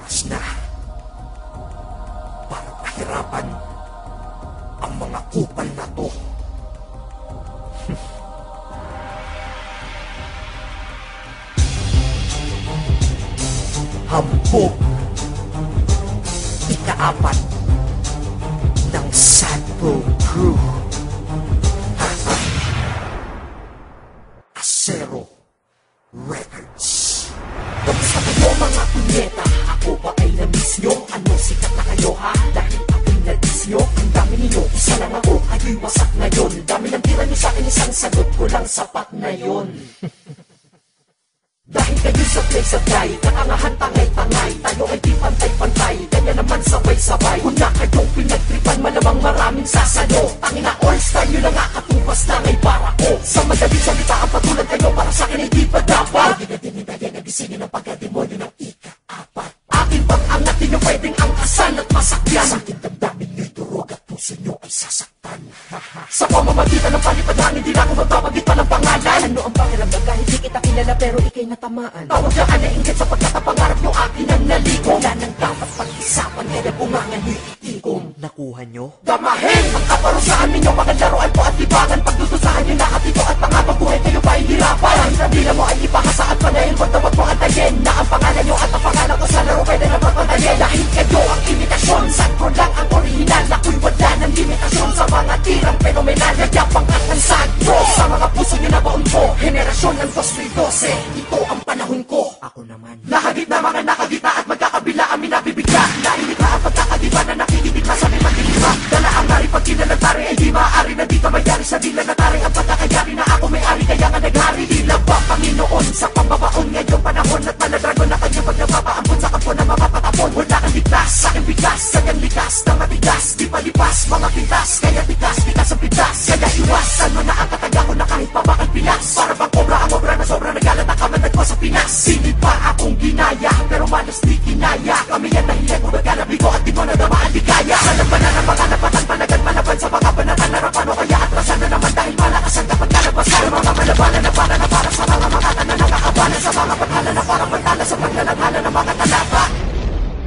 Oras na para pahirapan ang mga kupal na to. Hambog, ika-4 ng Sadbro Crew. Acero Records. Kamusta kayo mga punyeta? Ako ba ay na-miss nyo? Ano sikat na kayo ha? Dahil ako'y na-diss nyo. Ang dami ninyo, isa lang ako, kayo'y wasak na yun. Dami ng tira nyo sa'kin, isang sagot ko lang, sapat na yun. Dahil kayo sa play sa guy, katangahan tangay-tangay, tayo ay di pantay-pantay, kanya naman sabay-sabay. Kung na kayong pinagtripan, malamang maraming sasalo. Tangina all-star nyo lang kakatupas lang ay para ko. Sa madaling salita ang patulad kayo, para sa'kin ay di pa dapat. Hindi nagisingin ang pagkademonyo ng ika-4. Akin pang angat ninyo pwedeng angkasan at masakyan. Sa aking damdamin nyo'y durog at puso nyo ay sasaktan. Sa pamamagitan ng palipadahan, hindi na ako magbabagit pa ng pangalan. Ano ang pakiramdam kahit di kita kilala pero ikay natamaan? Tawag na ka na inggit sapagkat ang pangarap nyo akin ang naliko. Wala nang dapat pag-isapan kaya bungangan nyo'y itigom. Nakuha nyo? Damahin ang kaparusaan ninyo, mga laruan po at libangan. Pagdudusahan nyo lahat ito at pangabang buhay kayo pa hihirapan. Ang sabila mo ay ipahasa at panayin, wag na wag mo antayin na ang pangalan nyo at ang pangalan ko sa laro pwede na magpantayin. Dahil kayo ang imitasyon, Sadbro lang ang orihinal. Ako'y wala ng limitasyon sa mga tirang fenomenal. Nagyapang at ng Sadbro sa mga puso nyo na baon ko. Henerasyon ng 2012, ito ang panahon ko. Ako naman nahagit na mga nakagita at magkakabila ang minabibigla. Naimita ang pagkakadiba na nakikinig na sa limang dilima. Dala ang nari pag kinalagtari ay di maaari na di ka mayari sa dila na tari ang pagkakayari na ako may-ari kaya nga naghari. Dila ba Panginoon sa pambabaon ngayong panahon at maladragon na kanya pag napapaampon sa kampo na mapapatapon. Wala kang ligtas, sa aking biglas, sa kang likas na matigas, di palipas mga pintas, kaya tikas ang pintas. Kaya iwasan mo na ang kataga ko na kahit pa bakal pilas. Para bang kobra ang obra na sobra nagalat ang kamandag ko sa Pinas. Sinip pa akong ginaya pero malas di kinaya. Kami yan nahiya kung nagkanabigo at di mo nadamaan di kaya. Sa labanan ng mga napatan panagan manaban sa mga banatan narapan o kaya atrasan na naman dahil malakas ang dapat kalabasan. Mga malabanan na para sa mga makata na nakakabalan sa mga paghala na parang pantala sa paglalaghala ng mga talaba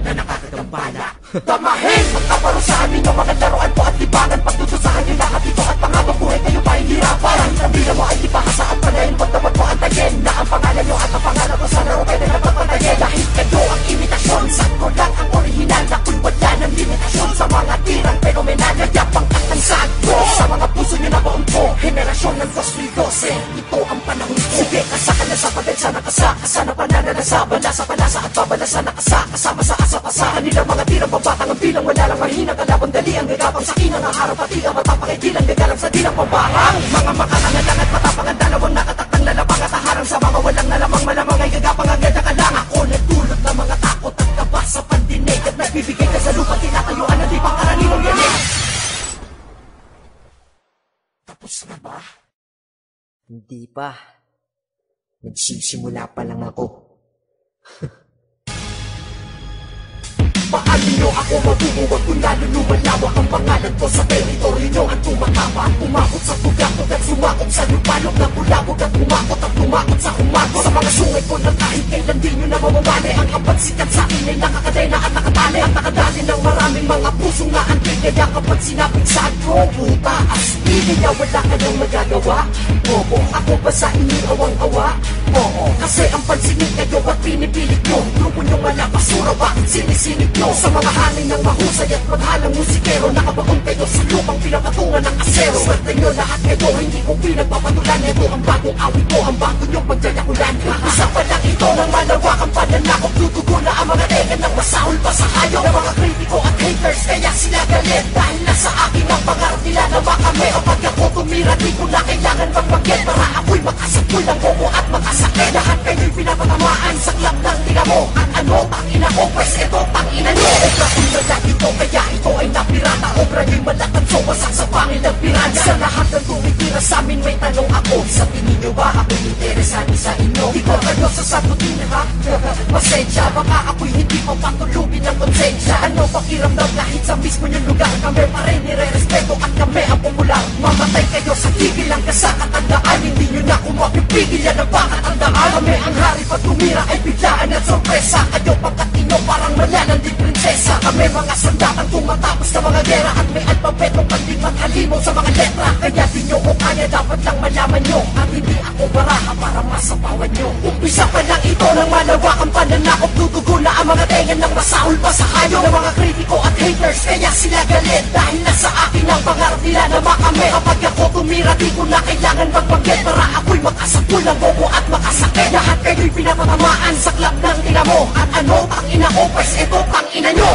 na nakakagambala. Damahin ang kaparusahan ninyo, mga laruan po at libangan. Pagdudusahan nyo lahat ito at pangabang buhay kayo pa hihirapan. Ang sabila mo ay ipahasa at panayin, wag na wag mo antayin na ang pangalan nyo at ang pangalan ko sa laro pwede na magpantayin. Dahil kayo ang imitasyon, Sadbro lang ang orihinal. Ako'y wala ng limitasyon sa mga tirang fenomenal. Nagyapang at ng Sadbro sa mga puso nyo na baon ko. Henerasyon ng 2012, ito ang panahon ko. Sige, kasaka na sa padensa na kasakasa na pananalasa. Balasa palasa at babalasa na kasama sa asa-asa. Kanilang mga tirang pabatang ang bilang wala lang mahinang kalabang dali. Ang gagapang sakinang ang harap pati ang matapang ay dilang gagalang sa dilang pambarang. Mga makakangalang at matapang ang dalawang nakataktang lalabang at harang sa mga walang nalamang malamang ay gagapang ang gagakalang. Ako nagdulot ng mga takot at kaba sa pandinig at nagbibigay ka sa lupa tinatayuan na di pang karaniwang yanig. Tapos na ba? Hindi pa. Nagsisimula pa lang ako. Paano nyo ako mabubuwag kung lalo lumalawak ang pangalan ko sa teritoryo nyo at tumatama at umakot sa tugakot at sumakot sa lupalok na bulabog at umakot sa humagos sa mga sungay ko na kahit kailan di nyo na mamamali. Ang kapansikat sa akin ay nakakadena at nakatali at nakadali ng maraming mga pusong naantig. Kaya kapag sinabing Sadbro, puta asli, kaya wala kayong magagawa. Oo, ako ba sa inyo awang-awa? Oo, kasi ang pansinin kayo at pinipilit nyo. Grupo nyo malapasura, bakit sinisinip nyo? Sa mga hangin ng mahusay at maghalang musikero, nakabaon kayo sa lupang pinapatungan ng asero. Swerte nyo lahat kayo, hindi ko pinagpapatulan. Ito ang bagong awit ko, ang bago nyong pagjayakulan. Isa pa lang ito ng malawakang pananakot. Tutugo na ang mga teka ng masahol pa sa hayo ng mga kritiko at haters, kaya sila galit. Dahil nasa akin ang pangarap nila na makami. O pag ako tumira, di ko na kailangan magpagyan. Para ako'y makasapoy ng bobo at makasakit. Lahat kayo'y pinapatamaan sa klap ng tira mo. At ano, tangina ko, pues ito, tangina nyo. Obra kong lalat ito, kaya ito ay napirata. Obra nyo'y malakad, so wasak sa pangil ng piranya. Sa lahat ng tumitira sa amin may tanong ako. Sa tingin nyo ba ako'y interesado sa inyo? Di ko kayo sasagutin ha? Pasensya, baka ako'y hindi pa patulugin ng konsensya. Ano pakiramdam kahit sa mismo yung lugar? Kami pa rin nire-respeto at kami ang popular. Mamatay kayo sa tigil lang kasakatandaan. Hindi nyo na kung mapipigil yan ang pakatandaan. Kami ang hari pag tumira ay biglaan at sorpresa. Kayo pagkat inyo parang mali. kami mga sandatang tumatapos sa mga gera. At may alpabetong panlipat halimaw sa mga letra. Kaya di nyo ko kaya, dapat lang malaman nyo. At hindi ako baraha para masapawan nyo. Umpisa pa lang ito ng malawakang pananakop. Dudugo na ang mga tenga ng masaul pa sa hayo ng mga kritiko at haters. Kaya sila galit dahil nasa akin ang pangarap nila na makamit. Kapag ako tumira, di ko na kailangan magbanggit para ako'y makasapul ng bobo at makasakit. Lahat kayo'y pinapatamaan sa klap ng ina mo. At ano, tangina ko, pues ito tangina nyo.